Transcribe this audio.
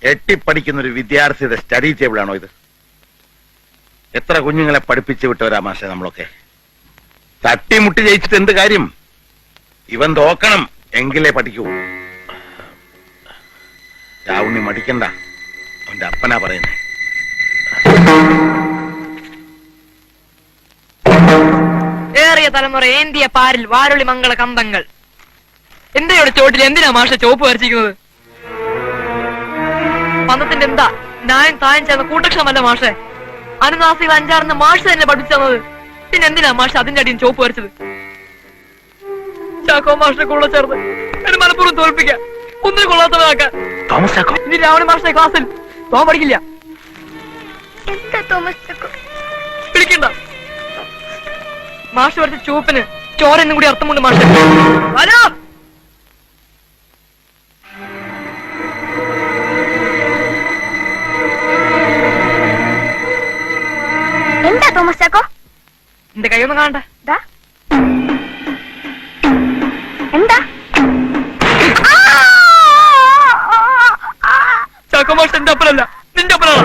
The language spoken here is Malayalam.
എട്ടിപ്പടിക്കുന്ന ഒരു വിദ്യാർത്ഥിയുടെ സ്റ്റഡി ടേബിളാണോ ഇത്? എത്ര കുഞ്ഞുങ്ങളെ പഠിപ്പിച്ചു വിട്ടവരാ മാഷെ നമ്മളൊക്കെ. തട്ടിമുട്ടി ജയിച്ചിട്ട് എന്ത് കാര്യം? ഇവൻ തോക്കണം എങ്കിലേ പഠിക്കൂ. രാവുണ്ണി മടിക്കണ്ട, അവന്റെ അപ്പനാ പറയുന്നേ. ഏറിയ തലമുറ ഏന്തിയ പാരിൽ വാരുളി മംഗള കന്തങ്ങൾ. എന്തിനോട് ചോട്ടിൽ എന്തിനാ മാഷ ചോപ്പ് വരച്ചിരിക്കുന്നത്? പന്തത്തിന്റെ എന്താ ന്യായം തായം ചേർന്ന കൂട്ടക്ഷമല്ല മാഷെ. അനുനാസികൾ 5-6 മാഷ് തന്നെ പഠിച്ചു തന്നത്. പിന്നെ എന്തിനാ മാഷ അതിന്റെ അടിയും ചോപ്പ് വരച്ചത്? ചാക്കോ മാഷിനെ കൂടെ ചേർന്ന് എന്നെ മലപ്പുറം തോൽപ്പിക്കാൻ, ഒന്നിനും കൊള്ളാത്തവനാക്കാൻ. ഇനി രാവണി മാഷിന്റെ ക്ലാസ്സിൽ തോൻ പഠിക്കില്ല. വിളിക്കണ്ട. മാഷ് വരച്ച ചൂപ്പിന് ചോരെന്നും കൂടി അർത്ഥമുണ്ട് മാഷ്. എന്താ തോമസ് ചാക്കോ? എന്റെ കൈയൊന്നും കാണണ്ട. എന്താ ചാക്കോ മാഷ് എന്റെ അപ്പനല്ല, നിന്റെ അപ്പനാണ്.